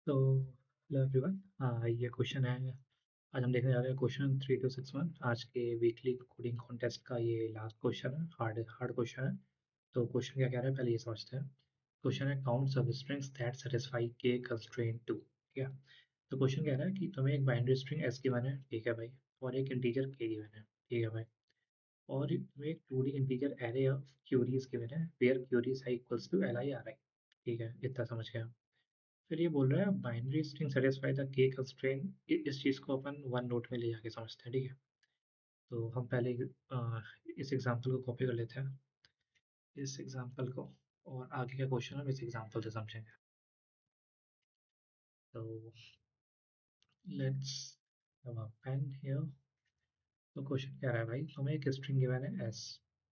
तो hello everyone. ये question है। आज हम देखने जा रहे हैं क्वेश्चन 3261। आज के वीकली कोडिंग कॉन्टेस्ट का ये लास्ट क्वेश्चन है। हार्ड हार्ड क्वेश्चन है। तो क्वेश्चन क्या कह रहा है पहले ये समझते हैं। क्वेश्चन है काउंट सब स्ट्रिंग्स दैट सेटिस्फाई के कंस्ट्रेंट टू। ठीक है। तो क्वेश्चन कह रहा है कि तुम्हें एक बाइनरी स्ट्रिंग एस गिवन है, ठीक है भाई, और एक इंटीजर के गिवन है, ठीक है भाई, और तुम्हें एक 2D integer array of queries given है वेयर क्यूरीज है equals to L I R I. ठीक है, इतना समझ गया। फिर ये बोल रहा है बाइनरी स्ट्रिंग सेटिस्फाई द के कंस्ट्रेंट। इस चीज़ को अपन वन नोट में ले जाके समझते हैं, ठीक है। तो हम पहले इस एग्जांपल को कॉपी कर लेते हैं, इस एग्जांपल को, और आगे का क्वेश्चन हम इस एग्जांपल से समझेंगे। तो let's have a pen here. तो क्वेश्चन क्या रहा है भाई, तुम्हें एक स्ट्रिंग गिवन है एस,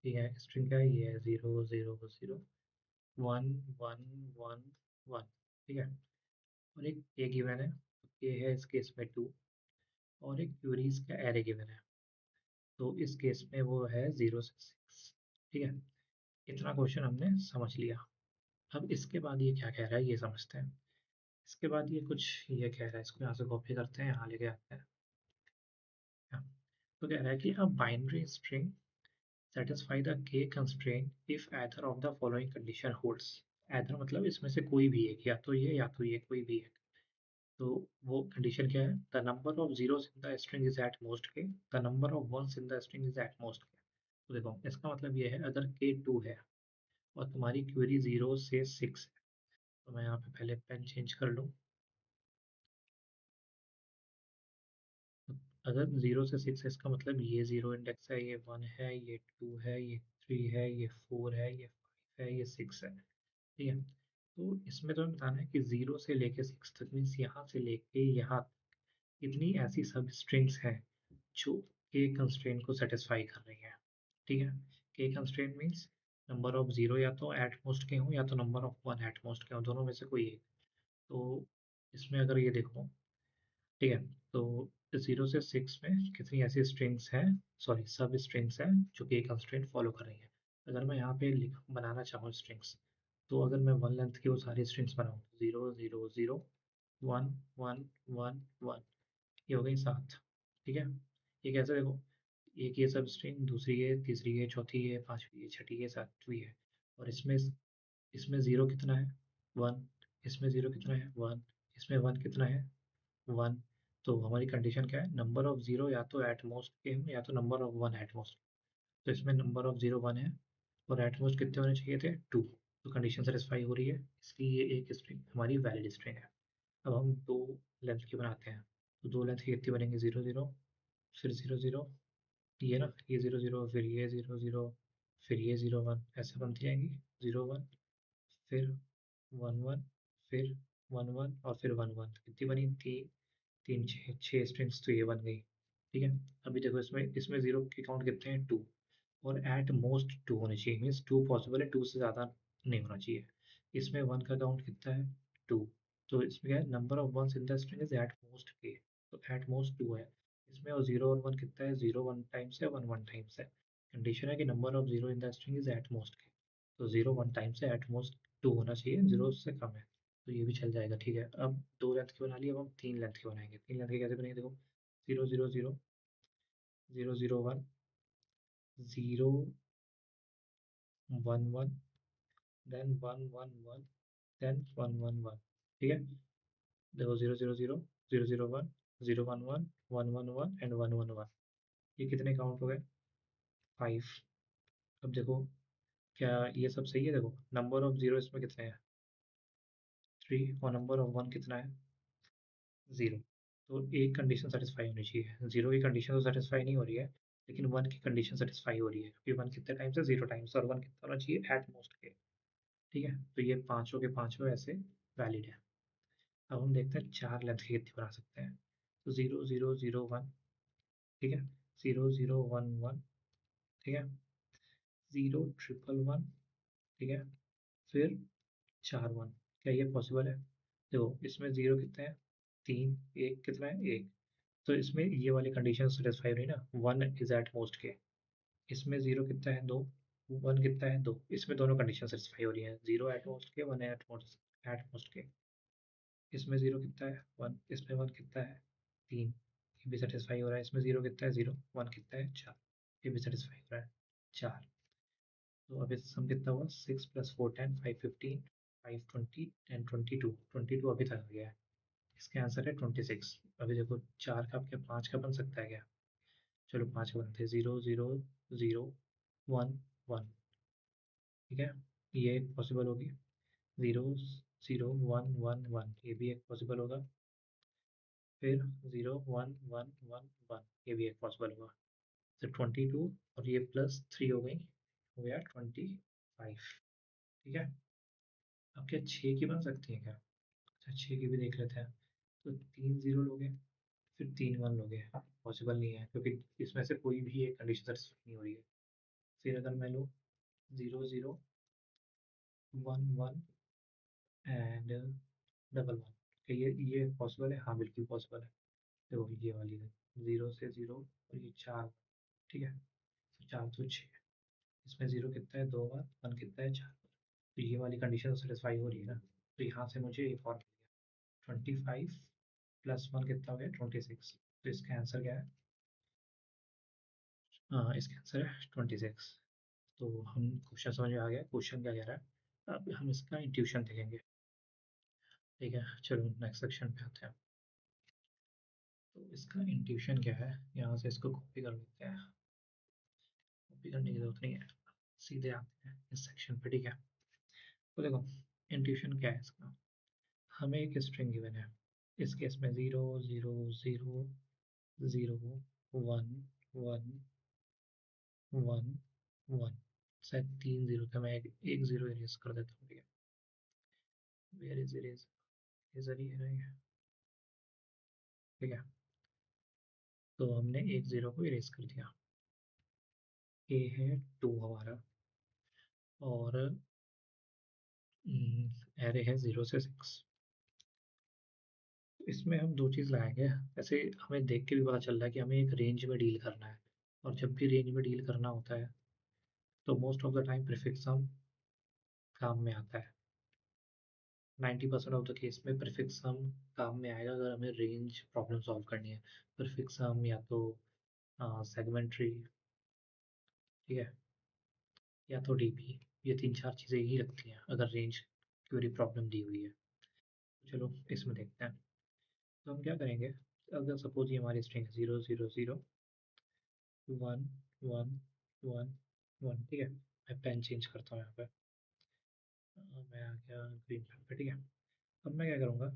ठीक है। स्ट्रिंग क्या है, ये है 0 0 0 1 1 1 1, ठीक है। और एक ए गिवन है, ए है इस केस में 2, और एक क्यूरीज का एरे गिवन है। तो इस केस में वो है 0 से 6, ठीक है। इतना क्वेश्चन हमने समझ लिया। अब इसके बाद ये क्या कह रहा है ये समझते हैं। इसके बाद ये कुछ ये कह रहा है, इसको यहाँ से कॉपी करते हैं, यहाँ लेके आते हैं। हाँ। तो कह रहा है कि a binary string satisfy the k constraint if either of the following condition holds। either मतलब इसमें से कोई भी एक, या तो ये या तो ये, कोई भी एक। तो वो कंडीशन क्या है, the number of zeros in the string is at most k, the number of ones in the string is at most के। तो देखो इसका मतलब ये है, अगर के 2 है और तुम्हारी क्वेरी 0 से 6 है, तो मैं यहाँ पे पहले पेन चेंज कर लूँ। अगर 0 से 6 है, इसका मतलब ये 0 इंडेक्स है, ये 1 है, ये 2 है, ये 3 है, ये 4 है, ये 5 है, ये 6 है, ठीक है। तो इसमें तो बताना है कि 0 से लेके 6 तक, मीन्स यहाँ से लेके यहाँ कितनी ऐसी सब स्ट्रिंग्स हैं जो के कंस्ट्रेंट को सेटिस्फाई कर रही हैं, ठीक है। के constraint means number of zero या तो एट मोस्ट के हों या तो number of one eight most के हों, दोनों में से कोई एक। तो इसमें अगर ये देखो, ठीक है, तो 0 से 6 में कितनी ऐसी स्ट्रिंग्स हैं, सॉरी सब स्ट्रिंग्स हैं जो कि कंस्ट्रेंट फॉलो कर रही हैं। अगर मैं यहाँ पे बनाना चाहूँ स्ट्रिंग्स, तो अगर मैं वन लेंथ की वो सारी स्ट्रिंग्स बनाऊँ, 0 0 0 1 1 1 1, ये हो गई 7, ठीक है। ये कैसे देखो, एक ये सब स्ट्रिंग, दूसरी ये, तीसरी ये, चौथी ये, पांचवी ये, छठी ये, सातवीं है। और इसमें इसमें जीरो कितना है, 1। इसमें जीरो कितना है, 1। इसमें वन कितना है, 1। तो हमारी कंडीशन क्या है, नंबर ऑफ जीरो या तो एट मोस्ट के हों या तो number of one at most. तो इसमें नंबर ऑफ जीरो 1 है, और एट मोस्ट कितने होने चाहिए थे, 2। तो कंडीशन सेटिस्फाई हो रही है, इसलिए ये एक स्ट्रिंग हमारी वैलिड स्ट्रिंग है। अब हम दो लेंथ की बनाते हैं। तो दो लेंथ की कितनी बनेंगी, 0 0, फिर 0 0, ये ना, ये 0 0, फिर ये 0 0, फिर ये 0 1, ऐसे बनती जाएंगी। 0 1, फिर 1 1, फिर 1 1, और फिर 1 1। कितनी बनी, तीन, तीन छः, छः स्ट्रिंग्स तो ये बन गई, ठीक है। अभी देखो इसमें इसमें जीरो के काउंट कितने हैं, 2, और एट मोस्ट 2 होने चाहिए, मीन्स 2 पॉसिबल है, 2 से ज़्यादा नहीं होना चाहिए। इसमें वन का काउंट कितना है, 2। तो इसमें क्या है, number of ones in the string is at most के, तो एट मोस्ट 2 है इसमें। और 0 और 1 कितना है, 0 1 टाइम्स है, 1 1 टाइम्स है। कंडीशन है कि number of 0 in the string is at most के, तो 0 1 टाइम्स है, एट मोस्ट 2 होना चाहिए, 0 से कम है। तो ये भी चल जाएगा, ठीक है। अब दो लेंथ की बना ली, अब हम तीन लेंथ की बनाएंगे। तीन लेंथ की कैसे बनेंगे, देखो, 0 0 0, 0 0 1, 0 1 1, देन 1 1 1, देन 1 1 1, ठीक है। देखो 0 0 0, 0 0 1, 0 1 1, 1 1 1 एंड 1 1 1, ये कितने काउंट हो गए, 5। अब देखो क्या ये सब सही है, देखो नंबर ऑफ जीरो इसमें कितने हैं, 3, और नंबर ऑफ वन कितना है, 0। तो एक कंडीशन सेटिस्फाई होनी चाहिए, 0 की कंडीशन तो सेटिस्फाई नहीं हो रही है, लेकिन 1 की कंडीशन सेटिस्फाई हो रही है, क्योंकि 1 कितने टाइम्स है, 0 टाइम्स, और 1 कितना होना चाहिए, एट मोस्ट के, ठीक है। तो ये पाँचों के पाँचों ऐसे वैलिड है। अब हम देखते हैं चार लेंथ की कितनी बना सकते हैं। तो 0 0 0 1, ठीक है, 0 0 1 1, ठीक है, 0 1 1 1, ठीक है, फिर 4 1। क्या ये पॉसिबल है, देखो इसमें जीरो कितने हैं, तीन, एक कितना है, एक। तो इसमें ये वाली कंडीशन सेटिस्फाई हो रही है ना, 1 इज एट मोस्ट के। इसमें जीरो कितना है, 2। वन कितना है, 2। इसमें दोनों कंडीशन सेटिस्फाई हो रही है, 0 एट मोस्ट के, 1 एट मोस्ट के। इसमें ज़ीरो कितना है 1, इसमें 1 कितना है 3, ये भी सेटिस्फाई हो रहा है। इसमें ज़ीरो कितना है 0, 1 कितना है 4, ये भी सेटिस्फाई हो रहा है 4। तो अब इस सम कितना हुआ 6 + 4 10 5 15 5 20 10 22 22 अभी तक आ गया है। इसका आंसर है 26। अभी देखो 4 का क्या 5 का बन सकता है क्या? चलो 5 का बनते हैं 0 0 0 1 1। ठीक है, ये एक पॉसिबल होगी। 0 0 1 1 1 ये भी एक पॉसिबल होगा। फिर 0 1 1 1 1 ये भी एक पॉसिबल होगा। तो 22 और ये +3 हो गई, हो गया 25। ठीक है, अब क्या 6 की बन सकती है क्या? अच्छा 6 की भी देख लेते हैं। तो 3 0 लोगे, फिर 3 1 लोगे, पॉसिबल नहीं है क्योंकि इसमें से कोई भी एक कंडीशन सेटिस्फाई नहीं हो रही है। फिर अगर मैं लूँ 0 0 1 1 एंड डबल 1, ये पॉसिबल है? हाँ बिल्कुल पॉसिबल है। देखो ये वाली है 0 से 0 और ये 4। ठीक है, तो 4 तो 6, इसमें 0 कितना है 2 बार, 1 कितना है 4 बार। तो ये वाली कंडीशन सेटिस्फाई हो रही है ना। तो यहाँ से मुझे एक और मिल गया 25 + 1 कितना हो गया 26। तो इसका आंसर क्या है? हाँ इसका आंसर है 26। तो हम क्वेश्चन समझ में आ गया क्वेश्चन क्या कह रहा है। अब हम इसका इंट्यूशन देखेंगे। ठीक है, चलो नेक्स्ट सेक्शन पे आते हैं। तो इसका इंट्यूशन क्या है, यहाँ से इसको कॉपी कर लेते हैं। कॉपी करने की जरूरत नहीं है, सीधे आते हैं इस सेक्शन पे। ठीक है, तो देखो इंट्यूशन क्या है इसका। हमें एक स्ट्रिंग गिवन है, इस केस में 0 0 0 0 1 1 1 1। शायद 3 0 था, मैं एक 0 इरेज कर देता हूँ। ठीक है, वेयर इज इरेज, इरेजर ही है ना ये। ठीक है, तो हमने एक 0 को इरेज कर दिया। ए है 2 हमारा, और एरे है 0 से 6। इसमें हम दो चीज़ लाएंगे। ऐसे हमें देख के भी पता चल रहा है कि हमें एक रेंज में डील करना है, और जब भी रेंज में डील करना होता है तो most of the time prefix sum काम में आता है। 90% ऑफ द केस में प्रीफिक्स सम काम में आएगा अगर हमें रेंज प्रॉब्लम सॉल्व करनी है। प्रीफिक्स सम या तो सेगमेंट्री, ठीक है, या तो डीपी, ये 3-4 चीज़ें ही लगती हैं अगर रेंज क्वेरी प्रॉब्लम दी हुई है। तो चलो इसमें देखते हैं। तो हम क्या करेंगे, अगर सपोज ये हमारी स्ट्रिंग है 0 0 0 1 1 1 1। ठीक है, मैं पेन चेंज करता हूँ यहाँ पे। मैं आ गया ग्रीन पेन पे। ठीक है, अब मैं क्या करूँगा,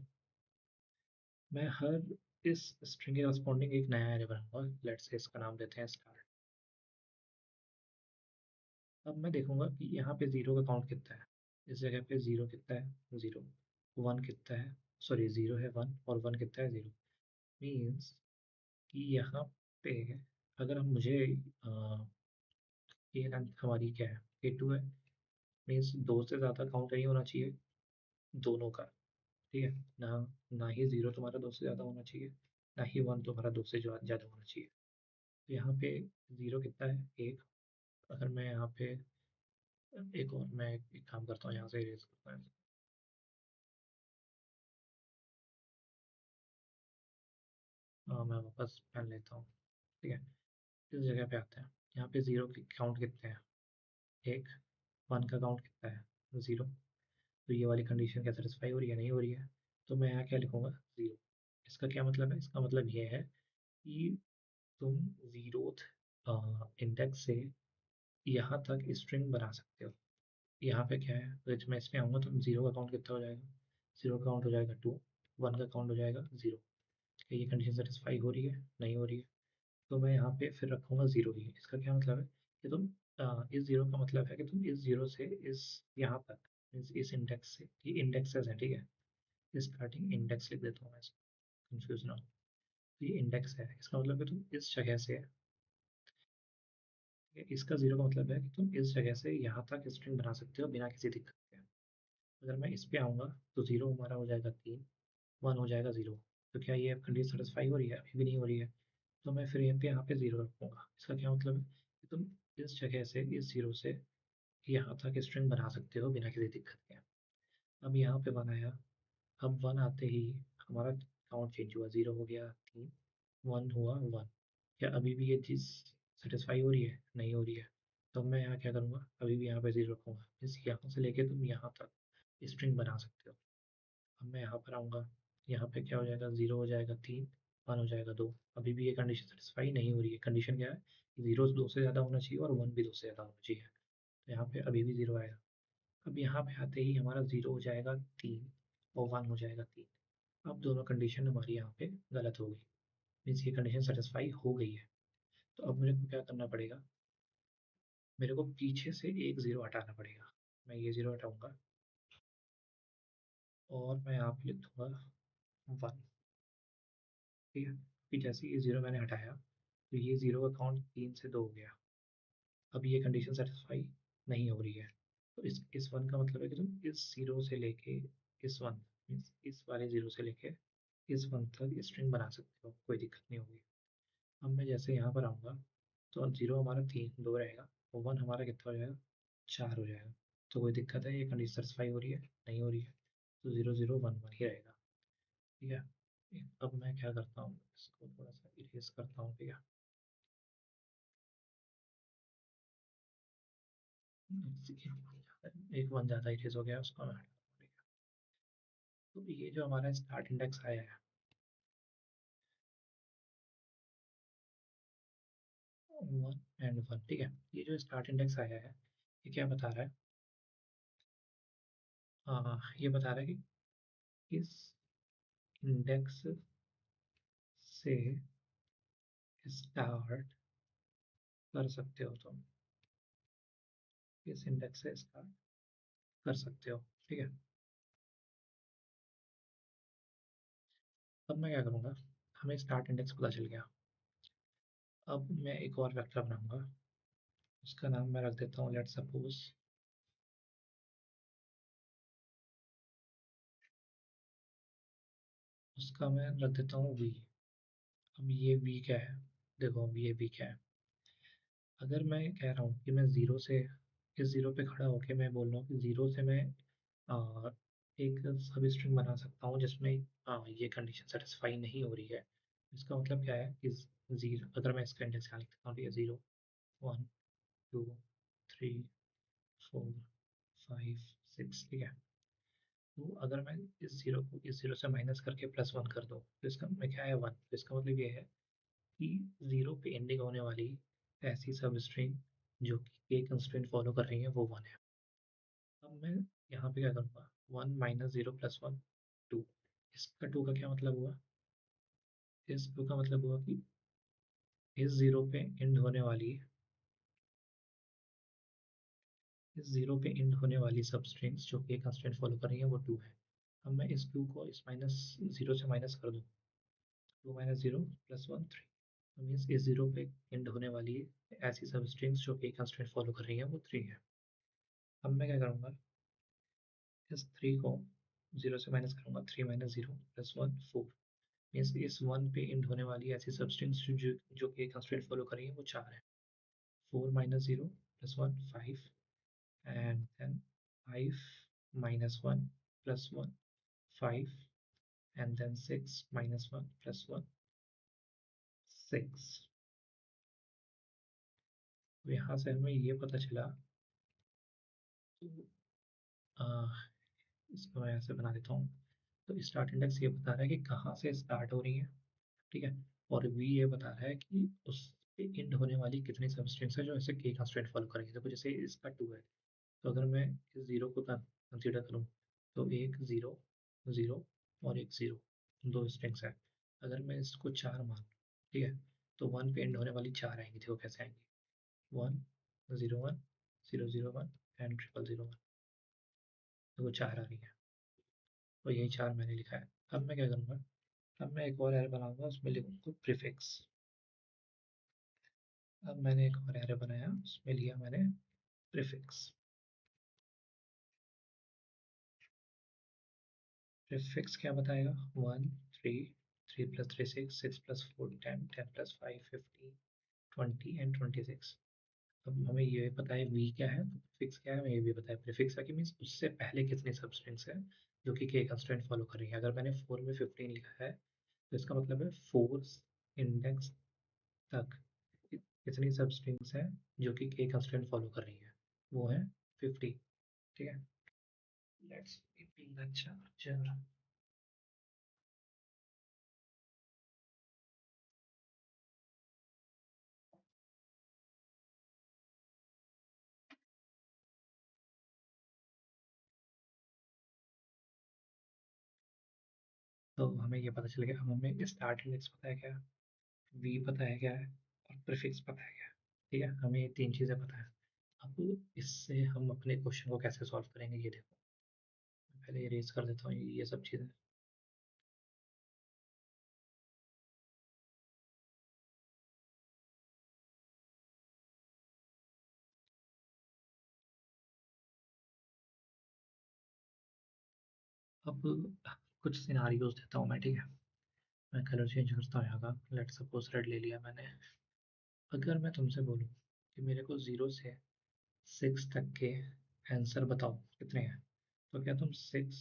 मैं हर इस स्ट्रिंग के करस्पॉन्डिंग एक नया एरे बनाऊंगा। लेट्स से इसका नाम देते हैं स्टार्ट। अब मैं देखूंगा कि यहाँ पे 0 का काउंट कितना है। इस जगह पे 0 कितना है 0, 1 कितना है, सॉरी 0 है 1 और 1 कितना है 0। मीन्स कि यहाँ पे अगर हम मुझे ये रंग हमारी क्या है A2 है, मीन्स 2 से ज़्यादा काउंट नहीं होना चाहिए दोनों का। ठीक है, ना ना ही 0 तुम्हारा 2 से ज़्यादा होना चाहिए, ना ही 1 तुम्हारा 2 से ज़्यादा होना चाहिए। तो यहाँ पे 0 कितना है 1। अगर मैं यहाँ पे एक और मैं एक काम करता हूँ, यहाँ से इरेज करता हूँ। मैं वापस पेन लेता हूँ। ठीक है, इस जगह पे आते हैं। यहाँ पे 0 की काउंट कितने हैं 1, 1 का काउंट कितना है 0। तो ये वाली कंडीशन क्या सेटिस्फाई हो रही है, नहीं हो रही है। तो मैं यहाँ क्या लिखूँगा 0। इसका क्या मतलब है, इसका मतलब ये है कि तुम 0th इंडेक्स से यहाँ तक स्ट्रिंग बना सकते हो। यहाँ पे क्या है, अगर मैं इसमें आऊँगा तो 0 का काउंट कितना हो जाएगा, 0 का काउंट हो जाएगा 2, 1 का काउंट हो जाएगा 0। क्या ये कंडीशन सेटिस्फाई हो रही है, नहीं हो रही है। तो मैं यहाँ पे फिर रखूँगा 0 ही। इसका क्या मतलब है कि तुम इस 0 का मतलब है कि तुम इस 0 से इस यहाँ तक, इस इंडेक्स से, ये इंडेक्सेस है। ठीक है, स्टार्टिंग इंडेक्स लिख देता हूँ मैं, कंफ्यूज ना हो। तो ये इंडेक्स है, इसका मतलब है तुम इस जगह से, इसका 0 का मतलब है कि तुम इस जगह से यहाँ तक स्ट्रिंग बना सकते हो बिना किसी दिक्कत के। अगर मैं इस पे आऊँगा तो 0 हमारा हो जाएगा 3, 1 हो जाएगा 0। तो क्या ये कंडीशन सेटिस्फाई हो रही है, अभी भी नहीं हो रही है। तो मैं फिर यहाँ पे 0 रखूँगा। इसका क्या मतलब है कि तुम इस जगह से, इस 0 से यहाँ तक स्ट्रिंग बना सकते हो बिना किसी दिक्कत के। अब यहाँ पे बनाया, अब 1 आते ही हमारा काउंट चेंज हुआ, 0 हो गया 3, 1 हुआ 1। क्या अभी भी ये चीज़ सेटिस्फाई हो रही है? नहीं हो रही है। तो मैं यहाँ क्या करूँगा, अभी भी यहाँ पे 0 रखूँगा, मीन्स यहाँ से लेके तुम यहाँ तक स्ट्रिंग बना सकते हो। अब मैं यहाँ पर आऊँगा, यहाँ पे क्या हो जाएगा, 0 हो जाएगा 3, 1 हो जाएगा 2। अभी भी ये कंडीशन सेटिस्फाई नहीं हो रही है। कंडीशन क्या है कि 0 2 से ज़्यादा होना चाहिए और 1 भी 2 से ज़्यादा होना चाहिए। तो यहाँ पे अभी भी 0 आएगा। अब यहाँ पे आते ही हमारा 0 हो जाएगा 3 और 1 हो जाएगा 3। अब दोनों कंडीशन हमारी यहाँ पे गलत हो गई, मीन्स ये कंडीशन सेटिस्फाई हो गई है। तो अब मुझे क्या करना पड़ेगा, मेरे को पीछे से एक 0 हटाना पड़ेगा। मैं ये 0 हटाऊंगा और मैं यहाँ पे लिख दूंगा 1। ठीक है, कि जैसे ये 0 मैंने हटाया तो ये 0 का काउंट 3 से 2 हो गया। अब ये कंडीशन सेटिस्फाई नहीं हो रही है। तो इस 1 का मतलब है कि तुम इस 0 से लेके इस 1, मीन्स इस वाले 0 से लेके इस 1 तक स्ट्रिंग बना सकते हो, कोई दिक्कत नहीं होगी। अब मैं जैसे यहाँ पर आऊँगा तो अब 0 हमारा 3 2 रहेगा और 1 हमारा कितना हो जाएगा, 4 हो जाएगा। तो कोई दिक्कत है, ये कंडीशन सेटिस्फाई हो रही है? नहीं हो रही है। तो 0 0 1 1 ही रहेगा। ठीक है, अब मैं क्या करता हूँ, इसको थोड़ा सा इरेज करता हूँ। ठीक है, एक 1 ज़्यादा इरेज हो गया, उसको मैं हटा दूँ। ठीक है, तो ये जो हमारा स्टार्ट इंडेक्स आया है 1 एंड 1, ठीक है, ये जो स्टार्ट इंडेक्स आया है ये क्या बता रहा है, ये बता रहा है कि इस इंडेक्स से स्टार्ट कर सकते हो तुम, इस इंडेक्स से स्टार्ट कर सकते हो। ठीक है, अब मैं क्या करूँगा, हमें स्टार्ट इंडेक्स पता चल गया। अब मैं एक और वेक्टर बनाऊंगा, उसका नाम मैं रख देता हूँ, लेट्स सपोज उसका मैं रख देता हूँ v। अब ये v क्या है, देखो अब ये v क्या है, अगर मैं कह रहा हूँ कि मैं ज़ीरो से इस ज़ीरो पे खड़ा होकर मैं बोल रहा हूँ कि ज़ीरो से मैं एक सब स्ट्रिंग बना सकता हूँ जिसमें ये कंडीशन सेटिस्फाई नहीं हो रही है। इसका मतलब क्या है कि ज़ीरो, अगर मैं इसका इंडेक्स यहाँ लिख देता हूँ, ठीक है, 0 1 2 3 4 5 6, ठीक है। तो अगर मैं इस ज़ीरो को इस ज़ीरो से माइनस करके +1 कर दूँ तो इसका में क्या है 1। तो इसका मतलब ये है कि 0 पे एंडिंग होने वाली ऐसी सब स्ट्रिंग जो कि एक कंस्ट्रेंट फॉलो कर रही है वो 1 है। अब मैं यहाँ पे क्या करूँगा, 1 माइनस 0 प्लस 1 2। इसका 2 का क्या मतलब हुआ, इस 2 का मतलब हुआ कि इस 0 पे एंड होने वाली इस 0 पे एंड होने वाली सब स्ट्रिंग्स जो कि एक कंस्ट्रेंट फॉलो कर रही है वो 2 है। अब मैं इस 2 को इस माइनस 0 से माइनस कर दूँ, 2 माइनस 0 प्लस 1 3। तो मीन्स इस 0 पे एंड होने वाली ऐसी सब स्ट्रिंग्स जो कि एक कंस्ट्रेंट फॉलो कर रही है वो 3 है। अब मैं क्या करूँगा, इस 3 को 0 से माइनस करूँगा, 3 माइनस 0 प्लस 1 4। मीन्स इस 1 पे एंड होने वाली ऐसी सब स्ट्रिंग्स जो कि एक कंस्ट्रेंट फॉलो कर रही है वो 4 है। 4 minus 0 plus 1 5, and then 5 minus 1 plus 1 5, and then 6 minus 1 plus 1 6। तो यहाँ से हमें ये पता चला, तो आ, इसको मैं ऐसे बना देता हूँ। तो स्टार्ट इंडेक्स ये बता रहा है कि कहाँ से स्टार्ट हो रही है, ठीक है, और वी ये बता रहा है कि उस एंड होने वाली कितनी सब स्ट्रिंग्स है जो ऐसे के कंस्ट्रेंट फॉलो करेंगे। देखो जैसे इसका 2 है, तो अगर मैं इस ज़ीरो को कंसीडर करूँ तो एक ज़ीरो ज़ीरो और एक ज़ीरो, दो स्ट्रिंग्स हैं। अगर मैं इसको 4 मान, ठीक है, तो 1 पे एंड होने वाली 4 आएंगी। देखो कैसे आएंगी, 1 0 1 0 0 1 एंड ट्रिपल 0 1। तो वो 4 आ रही है, तो यही 4 मैंने लिखा है। अब मैं क्या करूँगा, अब मैं एक और एरे बनाऊंगा, उसमें लिखूंगा प्रीफिक्स। अब मैंने एक और एरे बनाया, उसमें लिया मैंने प्रीफिक्स। प्रीफिक्स क्या बताएगा, 1 3 3 प्लस 3 6 6 प्लस 4 10 10 प्लस 5 15 20 एंड 26। अब हमें ये पता है वी क्या है, तो प्रीफिक्स क्या है हमें ये भी पता है। प्रीफिक्स का कि मीन्स उससे पहले कितनी सबस्ट्रिंग्स है जो कि के कंस्ट्रेंट फॉलो कर रही है। अगर मैंने 4 में 15 लिखा है तो इसका मतलब है 4 इंडेक्स तक कितनी सबस्ट्रिंग्स हैं जो कि के कंस्ट्रेंट फॉलो कर रही है, वो है 50। ठीक है, लेट्स पिंग द चार्जर। तो हमें ये पता चल गया, अब हमें स्टार्ट इंडेक्स पता है क्या है, वी पता है क्या है, और प्रीफिक्स पता है क्या है। ठीक है, हमें ये 3 चीज़ें पता है। अब इससे हम अपने क्वेश्चन को कैसे सॉल्व करेंगे ये देखो। मैं पहले इरेज कर देता हूँ ये सब चीज़ें। अब कुछ सिनारियोज देता हूँ मैं, ठीक है। मैं कलर चेंज करता हूँ यहाँ का, लेट सपोज रेड ले लिया मैंने। अगर मैं तुमसे बोलूँ कि मेरे को 0 से 6 तक के आंसर बताओ कितने हैं, तो क्या तुम 6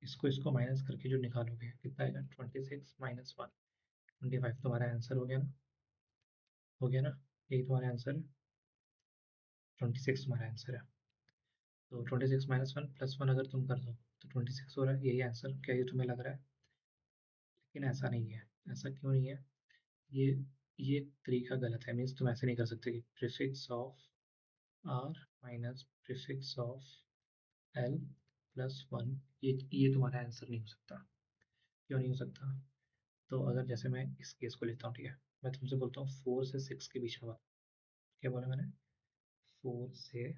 इसको इसको माइनस करके जो निकालोगे कितना आएगा, 26 माइनस 1, 25 तुम्हारा आंसर हो गया ना। हो गया ना, यही तुम्हारा आंसर है। 26 तुम्हारा आंसर है। तो 26 - 1 + 1 अगर तुम कर दो तो 26 हो रहा है, यही आंसर। क्या ये तुम्हें लग रहा है? लेकिन ऐसा नहीं है। ऐसा क्यों नहीं है? ये ये तरीका गलत है। मीन्स तुम ऐसे नहीं कर सकते कि prefix of R minus prefix of L plus 1, ये तुम्हारा आंसर नहीं हो सकता। क्यों नहीं हो सकता? तो अगर जैसे मैं इस केस को लेता हूँ, ठीक है, मैं तुमसे बोलता हूँ 4 से 6 के बीच में बताओ। क्या बोला मैंने? 4 से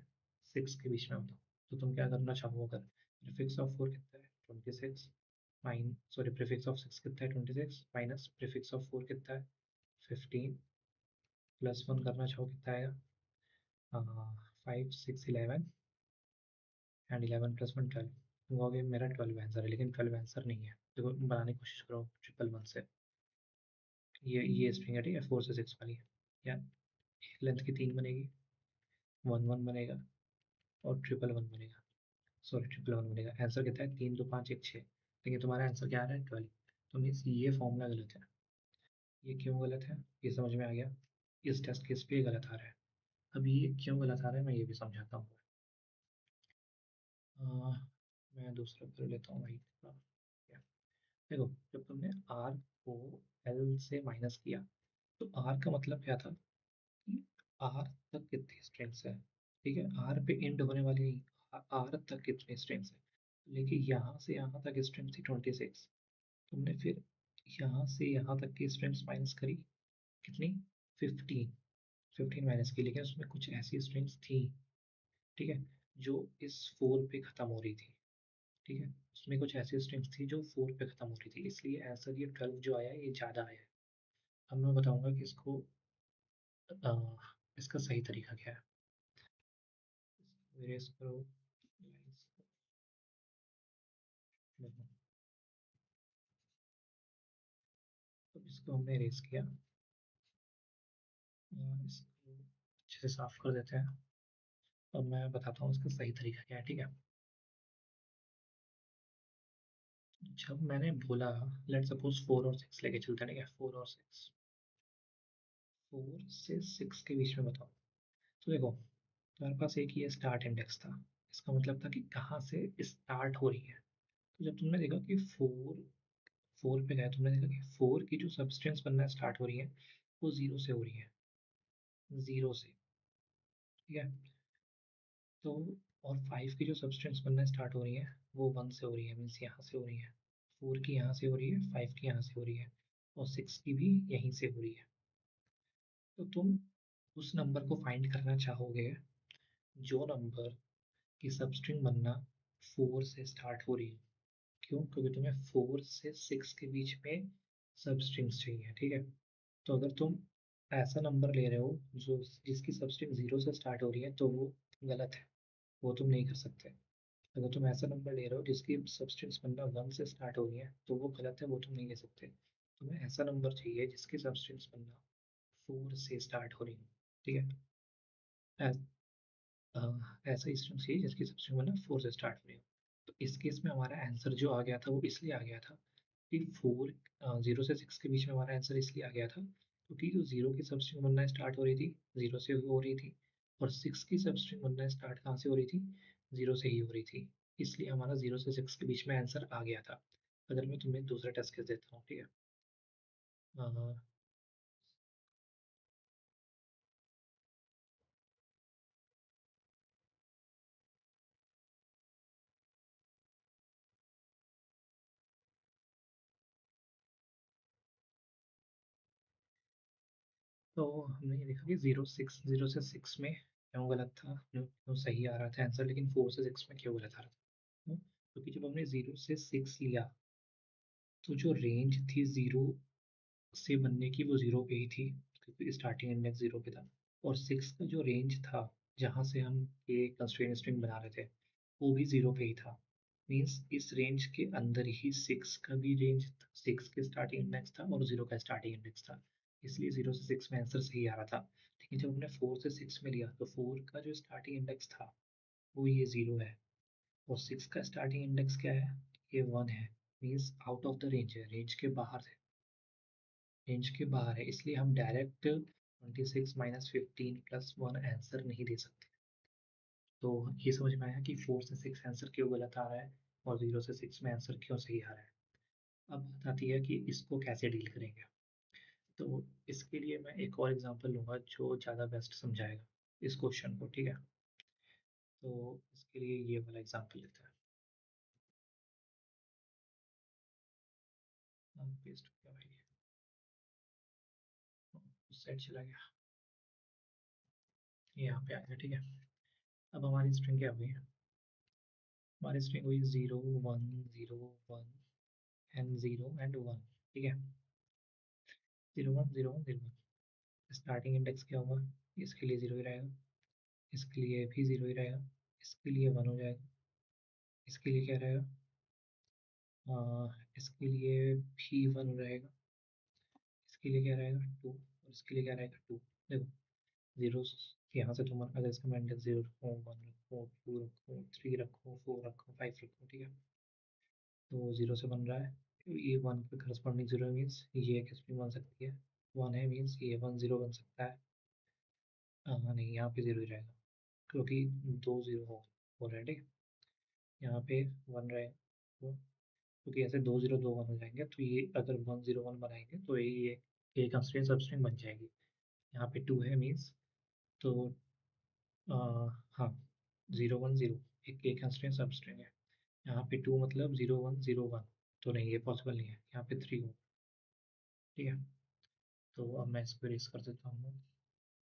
6 के बीच में बताओ। तो तुम क्या करना चाहो? अगर प्रीफिक्स ऑफ 4 कितना है, 26 माइन सॉरी प्रीफिक्स ऑफ 6 कितना है, 26 माइनस प्रीफिक्स ऑफ 4 कितना है, 15 प्लस 1 करना चाहो कितना आएगा, 5 6 11 एंड 11 + 1 12। तुम कहोगे मेरा 12 आंसर है, लेकिन 12 आंसर नहीं है। देखो बनाने की कोशिश करो 111 से। ये स्ट्रिंग है, ठीक है, 4 से 6 वाली। या एक लेंथ की 3 बनेगी, 1 1 बनेगा और 111 बनेगा। सॉरी 111 बनेगा। आंसर कितना है, 3 2 5 1 6। लेकिन तुम्हारा आंसर क्या आ रहा है, 12। तो मीन्स ये फॉर्मूला गलत है। ये क्यों गलत है ये समझ में आ गया। इस टेस्ट केस पे गलत आ रहा है। अब ये क्यों गलत आ रहा है मैं ये भी समझाता हूँ। मैं दूसरा कर लेता हूँ भाई। देखो, जब तुमने आर को एल से माइनस किया तो आर का मतलब क्या था कि आर तक कितनी स्ट्रिंग्स है। ठीक है, आर पे एंड होने वाली नहीं, आर तक कितनी स्ट्रिंग्स है। लेकिन यहाँ से यहाँ तक स्ट्रिंग्स थी 26। तुमने फिर यहाँ से यहाँ तक की स्ट्रिंग्स माइनस करी, कितनी, 15। 15 माइनस की, लेकिन उसमें कुछ ऐसी स्ट्रिंग्स थी, ठीक है, जो इस 4 पे खत्म हो रही थी। ठीक है, उसमें कुछ ऐसी स्ट्रिंग्स थी जो 4 पे खत्म हो रही थी, इसलिए आंसर ये 12 जो आया है ये ज़्यादा आया है। अब मैं बताऊंगा कि अ, इसका सही तरीका क्या है। इरेज करो lines को। देखो, तो इसको हमने इरेज किया। इसको अच्छे से साफ कर देते हैं। अब मैं बताता हूँ इसका सही तरीका क्या है, ठीक है। जब मैंने बोला लेट सपोज 4 और 6 लेके चलते हैं, ठीक है, 4 और 6, 4 से 6 के बीच में बताओ। तो देखो, तुम्हारे पास एक ये स्टार्ट इंडेक्स था। इसका मतलब था कि कहाँ से स्टार्ट हो रही है। तो जब तुमने देखा कि 4 पे गए, तुमने देखा कि 4 की जो सबस्ट्रिंग्स बनना स्टार्ट हो रही है वो 0 से हो रही है, 0 से। ठीक है, तो और 5 की जो सबस्ट्रिंग्स बनना स्टार्ट हो रही है वो 1 से हो रही है, मीन्स यहाँ से हो रही है। 4 की यहाँ से हो रही है, 5 की यहाँ से हो रही है, और 6 की भी यहीं से हो रही है। तो तुम उस नंबर को फाइंड करना चाहोगे जो नंबर की सबस्ट्रिंग बनना 4 से स्टार्ट हो रही है। क्यों? क्योंकि तुम्हें 4 से 6 के बीच में सबस्ट्रिंग्स चाहिए, ठीक है। तो अगर तुम ऐसा नंबर ले रहे हो जो जिसकी सबस्ट्रिंग 0 से स्टार्ट हो रही है तो वो गलत है, वो तुम नहीं कर सकते। अगर तुम ऐसा नंबर ले रहे हो जिसकी सबस्ट्रिंग्स बनना 1 से स्टार्ट हो रही है तो वो गलत है, वो तुम नहीं ले सकते। तुम्हें ऐसा नंबर चाहिए जिसकी सबस्ट्रिंग्स बनना 4 से स्टार्ट हो रही है, ठीक है। ऐस- अ, ऐसा स्ट्रिंग चाहिए जिसकी सबस्ट्रिंग 1 4 से स्टार्ट हो रही हो। तो इस केस में हमारा आंसर जो आ गया था वो इसलिए आ गया था कि 0 से 6 के बीच में हमारा आंसर इसलिए आ गया था क्योंकि जो 0 की सबस्ट्रिंग बनना स्टार्ट हो रही थी 0 से हो रही थी, और 6 की सबस्ट्रिंग बनना स्टार्ट कहाँ से हो रही थी, 0 से ही हो रही थी। इसलिए हमारा 0 से 6 के बीच में आंसर आ गया था। अगर मैं तुम्हें दूसरा टेस्ट केस देता हूँ, ठीक है। अ, तो हमने ये देखा कि 0 से 6 में क्यों गलत था, क्यों सही आ रहा था आंसर, लेकिन 4 से 6 में क्यों गलत आ रहा था। क्यों? क्योंकि जब हमने 0 से 6 लिया तो जो रेंज थी 0 से बनने की वो 0 पे ही थी, क्योंकि स्टार्टिंग इंडेक्स 0 पे था। और 6 का जो रेंज था जहाँ से हम ये कंस्ट्रेंट स्ट्रिंग बना रहे थे वो भी 0 पे ही था। मीन्स इस रेंज के अंदर ही 6 का भी रेंज, 6 के स्टार्टिंग इंडेक्स था और 0 का स्टार्टिंग इंडेक्स था। इसलिए 0 से 6 में आंसर सही आ रहा था। लेकिन जब हमने 4 से 6 में लिया तो 4 का जो स्टार्टिंग इंडेक्स था वो ये 0 है, और 6 का स्टार्टिंग इंडेक्स क्या है, ये 1 है। Means out of the range है, रेंज के बाहर है, रेंज के बाहर है। इसलिए हम डायरेक्ट 26 - 15 + 1 आंसर नहीं दे सकते। तो ये समझ में आया कि 4 से 6 आंसर क्यों गलत आ रहा है और 0 से 6 में आंसर क्यों सही आ रहा है। अब बात आती है कि इसको कैसे डील करेंगे। तो इसके लिए मैं एक और एग्जांपल लूँगा जो ज़्यादा बेस्ट समझाएगा इस क्वेश्चन को, ठीक है। तो इसके लिए ये वाला एग्जांपल लेते हैं। पेस्ट हो गया भाई, उस साइड चला गया, ये यहाँ पे आ गया, ठीक है। अब हमारी स्ट्रिंग क्या हुई, हमारी स्ट्रिंग हुई 0 1 0 1 एंड 0 एंड 1, ठीक है। 0 1 0 1 0 1, स्टार्टिंग इंडेक्स क्या होगा, इसके लिए 0 ही रहेगा, इसके लिए भी 0 ही रहेगा, इसके लिए 1 हो जाएगा, इसके लिए क्या रहेगा, इसके लिए भी 1 रहेगा, इसके लिए क्या रहेगा 2, और इसके लिए क्या रहेगा 2। देखो जीरो, यहाँ से तुम अगर इसका मैं इंडेक्स 0 रखो, 1 रखो, 2 रखो, 3 रखो, 4 रखो, 5 रखो, ठीक है। तो 0 से बन रहा है, ये 1 पे करस्पॉन्डिंग 0 मीन्स ये एक स्ट्रिंग बन सकती है, 1 है मीन्स ये 1 0 बन सकता है। नहीं, यहाँ पे 0 ही रहेगा क्योंकि दो 0 हो रहे हैं, ठीक है। यहाँ पे 1 रहेगा, तो क्योंकि ऐसे 2 0 2 1 हो जाएंगे, तो ये अगर 1 0 1 बनाएंगे तो ये कंस्ट्रेंट सबस्ट्रिंग बन जाएगी। यहाँ पे 2 है मीन्स, तो आ, हाँ, 0 1 0 एक कंस्ट्रेंट सबस्ट्रिंग है। यहाँ पे 2 मतलब 0 1 0 1, तो नहीं, ये पॉसिबल नहीं है, यहाँ पे 3 हो, ठीक है। तो अब मैं इसको इरेज कर देता हूँ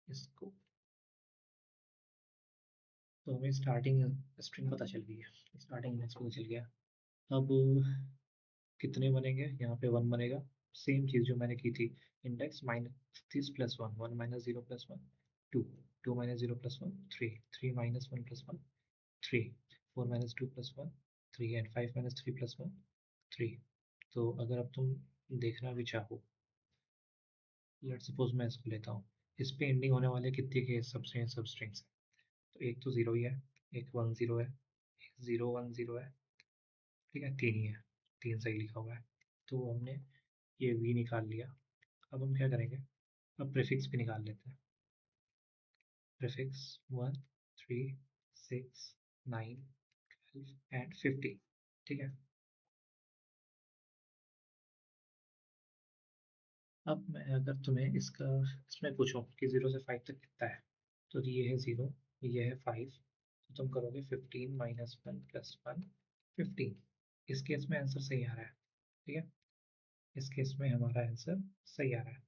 इसको। तो हमें स्टार्टिंग स्ट्रिंग पता चल गई है, स्टार्टिंग इंडेक्स पता चल गया। अब कितने बनेंगे, यहाँ पे 1 बनेगा, सेम चीज़ जो मैंने की थी, इंडेक्स -30 + 1, 1 - 0 + 1 2, 2 - 0 + 1 3, 3 - 1 + 1 3, 4 - 2 + 1 3, एंड 5 - 3 + 1 3। तो अगर अब तुम देखना भी चाहो, लेट सपोज मैं इसको लेता हूँ, इस पे एंडिंग होने वाले कितने के सबस्ट्रिंग्स हैं, तो एक तो 0 ही है, एक 1 0 है, एक 0 1 0 है, ठीक है, 3 ही है, 3 सही लिखा हुआ है। तो हमने ये v निकाल लिया। अब हम क्या करेंगे, अब प्रीफिक्स भी निकाल लेते हैं। प्रीफिक्स 1 3 6 9 12 एंड 50, ठीक है। अब मैं अगर तुम्हें इसका इसमें पूछूं कि 0 से 5 तक कितना है, तो ये है 0, ये है 5, तो तुम करोगे 15 - 1 + 1 15। इस केस में आंसर सही आ रहा है, ठीक है। इस केस में हमारा आंसर सही आ रहा है।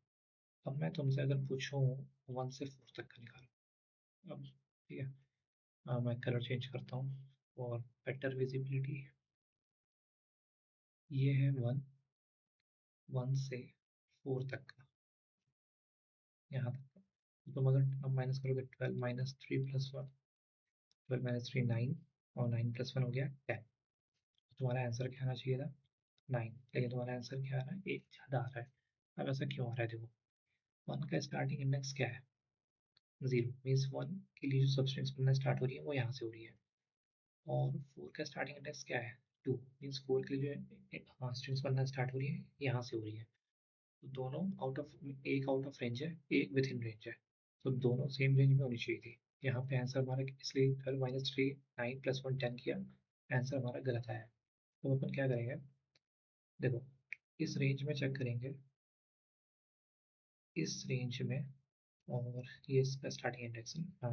अब मैं तुमसे अगर पूछूं 1 से 4 तक का निकालो, अब ठीक है। मैं कलर चेंज करता हूँ और बेटर विजिबिलिटी। ये है 1, 1 से 4 तक का, यहाँ तक का। तो तुम अगर अब माइनस करोगे 12 - 3 + 1, 12 - 3 9, और 9 + 1 हो गया 10। तुम्हारा आंसर क्या आना चाहिए था 9, लेकिन तुम्हारा आंसर क्या आ रहा है, एक ज़्यादा आ रहा है। अब ऐसा क्यों आ रहा है, देखो 1 का स्टार्टिंग इंडेक्स क्या है, 0 मीन्स 1 के लिए जो सबस्ट्रिंग्स बनना स्टार्ट हो रही है वो यहाँ से हो रही है, और 4 का स्टार्टिंग इंडेक्स क्या है 2 मीन्स 4 के लिए जो स्ट्रिंग्स बनना स्टार्ट हो रही है यहाँ से हो रही है। तो दोनों आउट ऑफ, एक आउट ऑफ रेंज है, एक विद इन रेंज है, तो दोनों सेम रेंज में होनी चाहिए थी। यहाँ पे आंसर हमारा इसलिए 12 माइनस 3 9 प्लस 1 10 किया, आंसर हमारा गलत आया। तो अपन क्या करेंगे, देखो इस रेंज में चेक करेंगे, इस रेंज में, और ये इसका स्टार्टिंग इंडेक्स है हाँ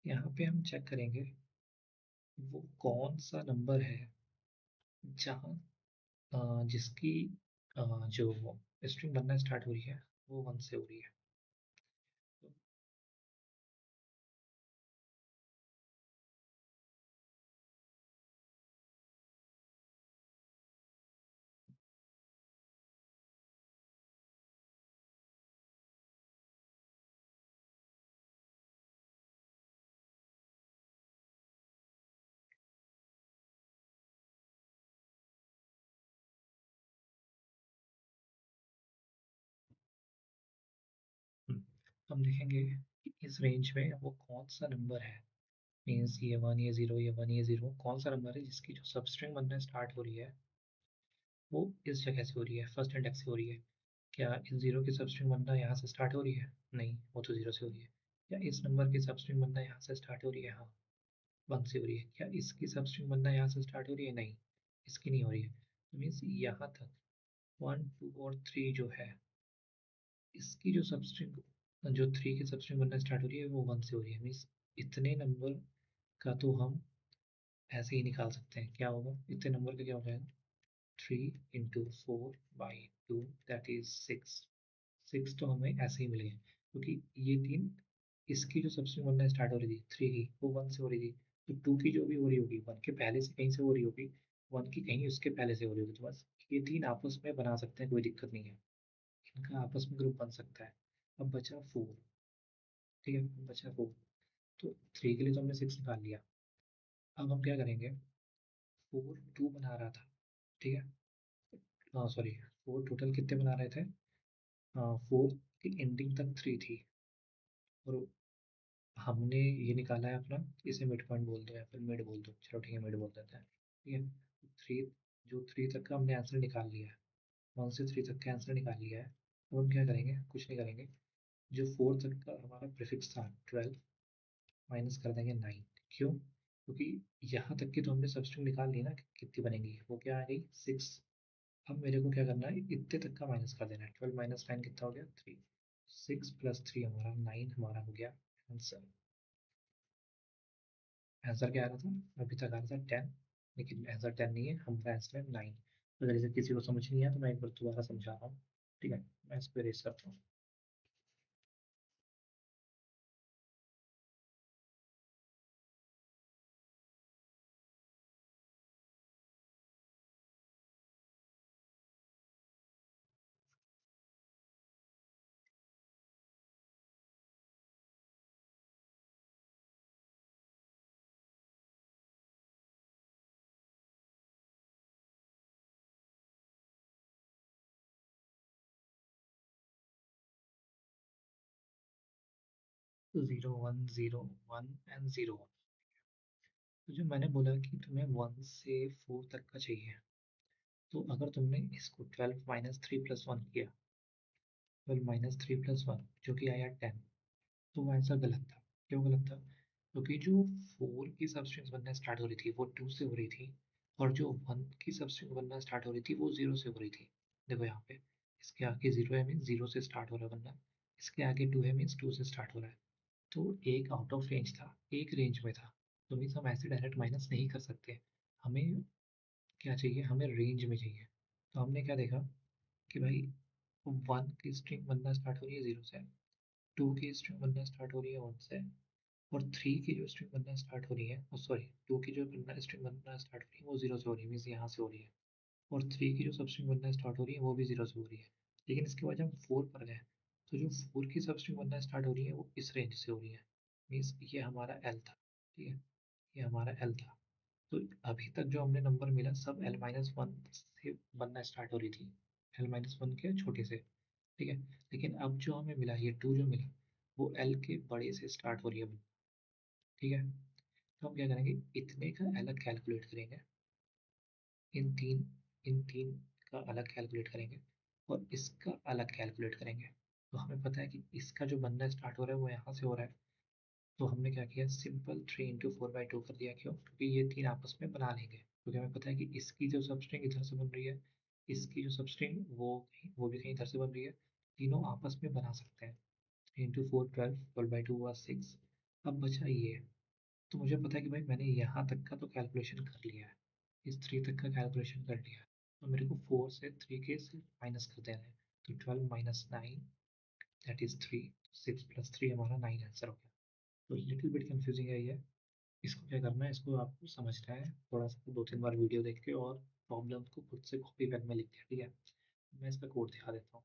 यहाँ पे हम चेक करेंगे वो कौन सा नंबर है जहाँ जिसकी जो स्ट्रिंग बनना स्टार्ट हो रही है वो 1 से हो रही है। तो हम्म, हम देखेंगे कि इस रेंज में वो कौन सा नंबर है, मीन्स ये 1 ये 0 ये 1 ये 0, कौन सा नंबर है जिसकी जो सबस्ट्रिंग बनना स्टार्ट हो रही है वो इस जगह से हो रही है, फर्स्ट इंडेक्स से हो रही है। क्या इस 0 की सबस्ट्रिंग बनना यहाँ से स्टार्ट हो रही है? नहीं, वो तो 0 से हो रही है। क्या इस नंबर की सबस्ट्रिंग बनना यहाँ से स्टार्ट हो रही है? हाँ, 1 से हो रही है। क्या इसकी सबस्ट्रिंग बनना यहाँ से स्टार्ट हो रही है? नहीं, इसकी नहीं हो रही है। तो मीन्स यहाँ तक 1 2 और 3 जो है, इसकी जो सबस्ट्रिंग, जो 3 की सबस्ट्रिंग बनना स्टार्ट हो रही है वो 1 से हो रही है। मीन्स इतने नंबर का तो हम ऐसे ही निकाल सकते हैं। क्या होगा इतने नंबर का, क्या हो जाएगा 3 इंटू 4/2 दैट इज 6। 6 तो हमें ऐसे ही मिलेंगे क्योंकि ये तीन, इसकी जो सबस्ट्रिंग बनना स्टार्ट हो रही थी 3 की वो 1 से हो रही थी, तो 2 की जो भी हो रही होगी 1 के पहले से कहीं से हो रही होगी, 1 की कहीं उसके पहले से हो रही होगी, तो बस ये तीन आपस में बना सकते हैं, कोई दिक्कत नहीं है, इनका आपस में ग्रुप बन सकता है। अब बचा 4, ठीक है, अब बचा 4, तो 3 के लिए तो हमने 6 निकाल लिया। अब हम क्या करेंगे, 4 2 बना रहा था, ठीक है, हाँ सॉरी, 4 टोटल कितने बना रहे थे, हाँ 4 की एंडिंग तक 3 थी, और हमने ये निकाला है अपना, इसे मिड पॉइंट बोल दो या फिर मिड बोल दो, चलो ठीक है मिड बोल देते हैं, ठीक है। 3, जो 3 तक का हमने आंसर निकाल लिया है, 1 से 3 तक का आंसर निकाल लिया है। अब हम क्या करेंगे, कुछ नहीं करेंगे, जो 4 तक का हमारा प्रीफिक्स था 12 माइनस कर देंगे 9। क्यों? क्योंकि यहाँ तक की तो हमने सबस्ट्रिंग निकाल ली ना, कितनी बनेगी, वो क्या आ गई 6। अब मेरे को क्या करना है, इतने तक का माइनस कर देना है, 12 माइनस 9 कितना हो गया 3, 6 प्लस 3 हमारा 9 हमारा हो गया आंसर। आंसर क्या आ रहा था अभी तक, आ रहा था 10, लेकिन आंसर 10 नहीं है, हमारा आंसर है 9। अगर इसे किसी को समझ नहीं आया तो मैं एक बार दोबारा समझा रहा हूँ, ठीक है, मैं इस पर रेस करता हूँ। 0 1 0 1 एंड 0। तो जो मैंने बोला कि तुम्हें 1 से 4 तक का चाहिए, तो अगर तुमने इसको 12 माइनस 3 प्लस 1 किया, 12 माइनस 3 प्लस 1 जो कि आया 10, तो वो आंसर गलत था। क्यों गलत था? क्योंकि जो 4 की सबस्ट्रिंग्स बनना स्टार्ट हो रही थी वो 2 से हो रही थी, और जो 1 की सबस्ट्रिंग बनना स्टार्ट हो रही थी वो 0 से हो रही थी। देखो यहाँ पे, इसके आगे 0 है मीन्स 0 से स्टार्ट हो रहा है बनना, इसके आगे 2 है मीन्स 2 से स्टार्ट हो रहा है। तो एक आउट ऑफ रेंज था, एक रेंज में था, तो मीन्स हम ऐसे डायरेक्ट माइनस नहीं कर सकते। हमें क्या चाहिए, हमें रेंज में चाहिए। तो हमने क्या देखा कि भाई 1 की स्ट्रिंग बनना स्टार्ट हो रही है 0 से, 2 की स्ट्रिंग बनना स्टार्ट हो रही है 1 से, और 3 की जो स्ट्रिंग बनना स्टार्ट हो रही है, सॉरी 2 की जो स्ट्रिंग बनना स्टार्ट हो रही है वो 0 से हो रही है, मीन्स यहाँ से हो रही है, और 3 की जो सबस्ट्रिंग बनना स्टार्ट हो रही है वो भी 0 से हो रही है। लेकिन इसके बाद जब हम 4 पर गए, तो जो 4 की सबस्ट्रिंग बनना स्टार्ट हो रही है वो इस रेंज से हो रही है, मीन्स ये हमारा एल था, ठीक है, ये हमारा एल था। तो अभी तक जो हमने नंबर मिला सब एल माइनस वन से बनना स्टार्ट हो रही थी, एल माइनस वन के छोटे से, ठीक है। लेकिन अब जो हमें मिला ये टू जो मिला, वो एल के बड़े से स्टार्ट हो रही है, ठीक है। तो हम क्या करेंगे, इतने का अलग कैलकुलेट करेंगे, इन तीन इन तीन का अलग कैलकुलेट करेंगे और इसका अलग कैलकुलेट करेंगे। तो हमें पता है कि इसका जो बनना स्टार्ट हो रहा है वो यहाँ से हो रहा है। तो हमने क्या किया, सिंपल 3 × 4/2 कर दिया। क्यों? क्योंकि ये तीन आपस में बना लेंगे, क्योंकि हमें पता है कि इसकी जो सबस्ट्रिंग इधर से बन रही है, इसकी जो सबस्ट्रिंग वो भी कहीं इधर से बन रही है, तीनों आपस में बना सकते हैं। 3 × 4 12, 12/2 हुआ 6। अब बचा ये। तो मुझे पता है कि भाई मैंने यहाँ तक का तो कैलकुलेशन कर लिया है, इस 3 तक का कैलकुलेशन कर लिया है। तो मेरे को 4 से 3 के से माइनस कर देना है। तो 12 - 9 दैट इज 3। 6 + 3 हमारा 9 आंसर हो गया। तो लिटिल बिट कंफ्यूजिंग है ये। इसको क्या करना है, इसको आपको समझना है थोड़ा सा, 2-3 बार वीडियो देख के और प्रॉब्लम को खुद से कॉपी पेन में लिख दिया, ठीक है। मैं इसका कोड दिखा देता हूँ।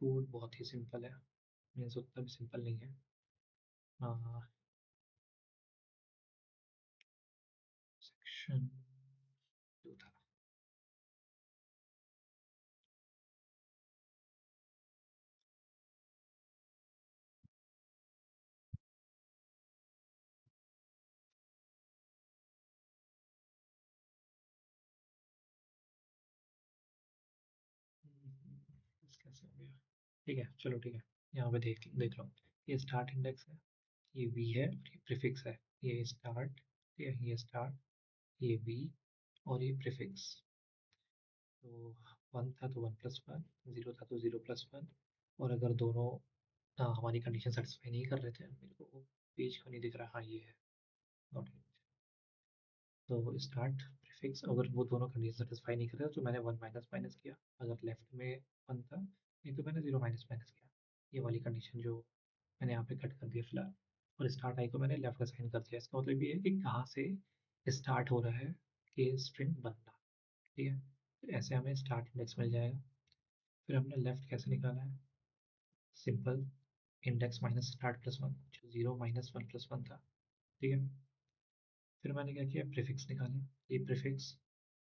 कोड बहुत ही सिंपल है, मीन्स उतना भी सिंपल नहीं है। सेक्शन 2 था। कैसे हो गया? ठीक है, चलो ठीक है। यहाँ पे देख देख लो, ये स्टार्ट इंडेक्स है, ये वी है और ये प्रीफिक्स है। ये स्टार्ट, ये स्टार्ट, ये वी और ये प्रीफिक्स। तो 1 था तो 1+1, 0 था तो 0+1। और अगर दोनों हमारी कंडीशन सेटिस्फाई नहीं कर रहे थे, मेरे को पेज क्यों नहीं दिख रहा, हाँ ये है, नॉट। तो स्टार्ट प्रीफिक्स, अगर वो दोनों कंडीशन सेटिस्फाई नहीं कर रहे तो मैंने 1 माइनस माइनस किया। अगर लेफ्ट में 1 था, नहीं तो मैंने 0 माइनस माइनस किया। ये वाली कंडीशन जो मैंने यहाँ पे कट कर दिया फिलहाल। और स्टार्ट आई को मैंने लेफ्ट असाइन कर दिया। इसका मतलब ये है कि कहाँ से स्टार्ट हो रहा है कि स्ट्रिंग बनना, ठीक है। तो ऐसे हमें स्टार्ट इंडेक्स मिल जाएगा। फिर हमने लेफ्ट कैसे निकाला है, simple index minus start plus 1, जो 0 - 1+1 था, ठीक है। फिर मैंने क्या किया, प्रीफिक्स निकाला। ये प्रीफिक्स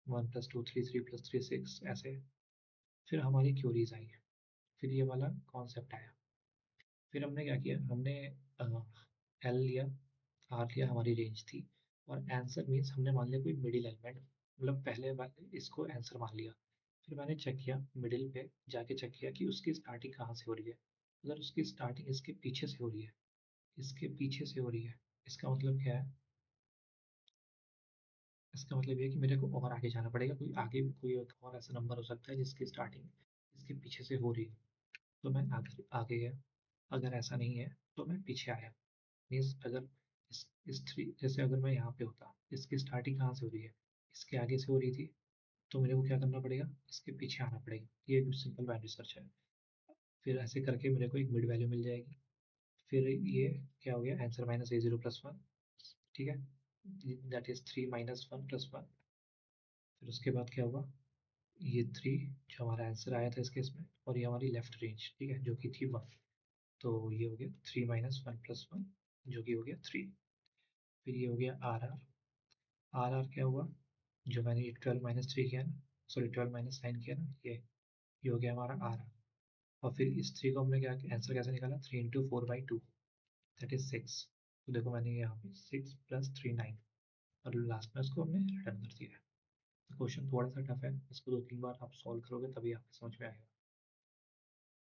1+2 3, 3+3 6 ऐसे। फिर हमारी क्यूरीज आई, फिर ये वाला कॉन्सेप्ट आया। फिर हमने क्या किया, हमने एल लिया, आर लिया, हमारी रेंज थी। और आंसर मीन्स हमने मान लिया कोई मिडिल एलिमेंट, मतलब पहले वाले इसको आंसर मान लिया। फिर मैंने चेक किया, मिडिल पे जाके चेक किया कि उसकी स्टार्टिंग कहाँ से हो रही है। अगर उसकी स्टार्टिंग इसके पीछे से हो रही है, इसके पीछे से हो रही है, इसका मतलब क्या है, इसका मतलब ये है कि मेरे को और आगे जाना पड़ेगा। कोई आगे कोई एक और ऐसा नंबर हो सकता है जिसकी स्टार्टिंग इसके पीछे से हो रही है, तो मैं आगे आगे गया। अगर ऐसा नहीं है तो मैं पीछे आया। मीन्स अगर इस थ्री, जैसे अगर मैं यहाँ पे होता, इसकी स्टार्टिंग कहाँ से हो रही है, इसके आगे से हो रही थी, तो मेरे को क्या करना पड़ेगा, इसके पीछे आना पड़ेगा। ये एक सिंपल वैल्यू सर्च है। फिर ऐसे करके मेरे को एक मिड वैल्यू मिल जाएगी। फिर ये क्या हो गया, आंसर -a0+1, ठीक है। That is 3 - 1+1। फिर उसके बाद क्या हुआ, ये 3 जो हमारा आंसर आया था इस केस में, और ये हमारी लेफ्ट रेंज, ठीक है, जो कि थी 1। तो ये हो गया 3 - 1+1, जो कि हो गया 3। फिर ये हो गया आर आर क्या हुआ, जो मैंने ये 12 - 3 किया ना, सॉरी 12 - 9 किया ना, ये हो गया हमारा आर। और फिर इस 3 को हमने क्या आंसर कैसे निकाला, 3 × 4/2, दैट इज 6। तो देखो मैंने यहाँ पे 6 + 3 9, और लास्ट में उसको हमने रिटर्न कर दिया है। क्वेश्चन थोड़ा सा टफ है, इसको 2-3 बार आप सॉल्व करोगे तभी आपको समझ में आएगा।